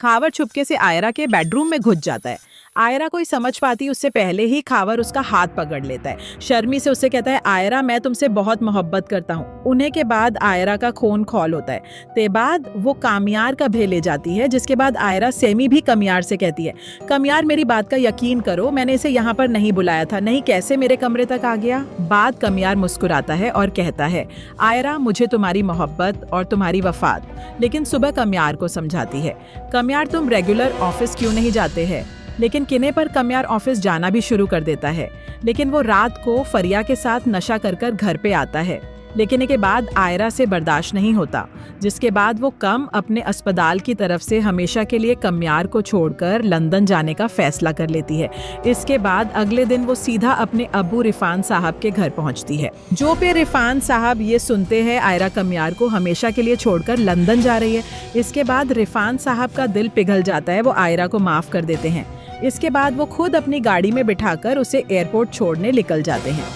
खावर चुपके से आयरा के बेडरूम में घुस जाता है। आयरा कोई समझ पाती उससे पहले ही खावर उसका हाथ पकड़ लेता है। शर्मी से उससे कहता है, आयरा मैं तुमसे बहुत मोहब्बत करता हूँ। उन्हें के बाद आयरा का खून खौल होता है। ते बाद वो कामियार का भे ले जाती है, जिसके बाद आयरा सेमी भी कमियार से कहती है, कमियार मेरी बात का यकीन करो, मैंने इसे यहाँ पर नहीं बुलाया था, नहीं कैसे मेरे कमरे तक आ गया। बाद कमियार मुस्कुराता है और कहता है, आयरा मुझे तुम्हारी मोहब्बत और तुम्हारी वफात। लेकिन सुबह कमियार को समझाती है, कमियार तुम रेगुलर ऑफिस क्यों नहीं जाते हैं। लेकिन किने पर कमियार ऑफिस जाना भी शुरू कर देता है। लेकिन वो रात को फरिया के साथ नशा कर घर पे आता है। लेकिन इसके बाद आयरा से बर्दाश्त नहीं होता, जिसके बाद वो कम अपने अस्पताल की तरफ से हमेशा के लिए कमियार को छोड़कर लंदन जाने का फैसला कर लेती है। इसके बाद अगले दिन वो सीधा अपने अब्बू रिफान साहब के घर पहुंचती है। जो पे रिफान साहब ये सुनते हैं आयरा कमियार को हमेशा के लिए छोड़कर लंदन जा रही है। इसके बाद रिफान साहब का दिल पिघल जाता है, वो आयरा को माफ कर देते हैं। इसके बाद वो खुद अपनी गाड़ी में बिठाकर उसे एयरपोर्ट छोड़ने निकल जाते हैं।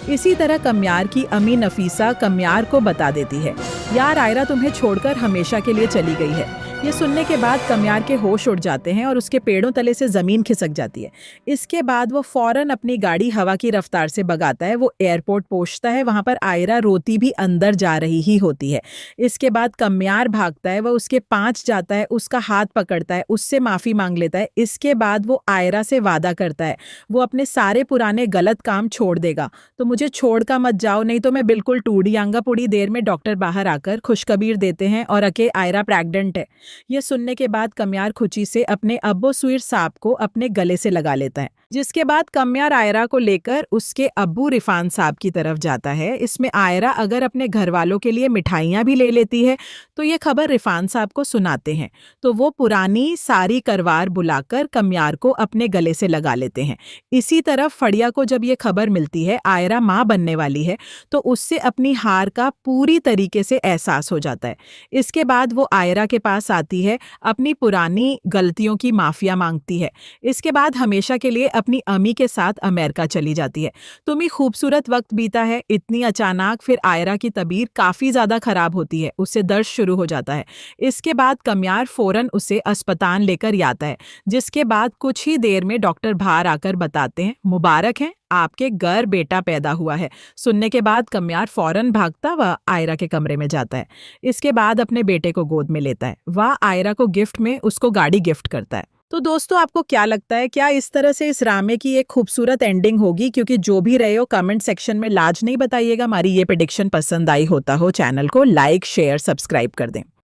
इसी तरह कमियार की अम्मी नफीसा कमियार को बता देती है, यार आयरा तुम्हें छोड़कर हमेशा के लिए चली गई है। ये सुनने के बाद कमियार के होश उड़ जाते हैं और उसके पेड़ों तले से ज़मीन खिसक जाती है। इसके बाद वो फौरन अपनी गाड़ी हवा की रफ्तार से भगाता है। वो एयरपोर्ट पहुंचता है, वहाँ पर आयरा रोती भी अंदर जा रही ही होती है। इसके बाद कमियार भागता है, वह उसके पास जाता है, उसका हाथ पकड़ता है, उससे माफ़ी मांग लेता है। इसके बाद वो आयरा से वादा करता है, वो अपने सारे पुराने गलत काम छोड़ देगा। तो मुझे छोड़ कर मत जाओ, नहीं तो मैं बिल्कुल टूट जाऊंगा। पूरी देर में डॉक्टर बाहर आकर खुशखबरी देते हैं और अके आयरा प्रेग्नेंट है। ये सुनने के बाद कमियार खुशी से अपने अब्बू सुईर साहब को अपने गले से लगा लेता है, जिसके बाद कमियार आयरा को लेकर उसके अब्बू रिफान साहब की तरफ जाता है। इसमें आयरा अगर अपने घर वालों के लिए मिठाइयाँ भी ले लेती है तो ये खबर रिफान साहब को सुनाते हैं। तो वो पुरानी सारी करवार बुलाकर कमियार को अपने गले से लगा लेते हैं। इसी तरफ फड़िया को जब ये खबर मिलती है आयरा माँ बनने वाली है, तो उससे अपनी हार का पूरी तरीके से एहसास हो जाता है। इसके बाद वो आयरा के पास आती है, अपनी पुरानी गलतियों की माफिया मांगती है। इसके बाद हमेशा के लिए अपनी अम्मी के साथ अमेरिका चली जाती है। तुम्हें खूबसूरत वक्त बीता है। इतनी अचानक फिर आयरा की तबीयत काफ़ी ज़्यादा ख़राब होती है, उससे दर्द शुरू हो जाता है। इसके बाद कमियार फ़ौरन उसे अस्पताल लेकर आता है, जिसके बाद कुछ ही देर में डॉक्टर बाहर आकर बताते हैं, मुबारक है आपके घर बेटा पैदा हुआ है। सुनने के बाद कमियार फौरन भागता व आयरा के कमरे में जाता है। इसके बाद अपने बेटे को गोद में लेता है। वह आयरा को गिफ्ट में उसको गाड़ी गिफ्ट करता है। तो दोस्तों आपको क्या लगता है, क्या इस तरह से इस ड्रामे की एक खूबसूरत एंडिंग होगी? क्योंकि जो भी रहे हो कमेंट सेक्शन में लाज नहीं बताइएगा। हमारी ये प्रेडिक्शन पसंद आई होता हो, चैनल को लाइक शेयर सब्सक्राइब कर दें।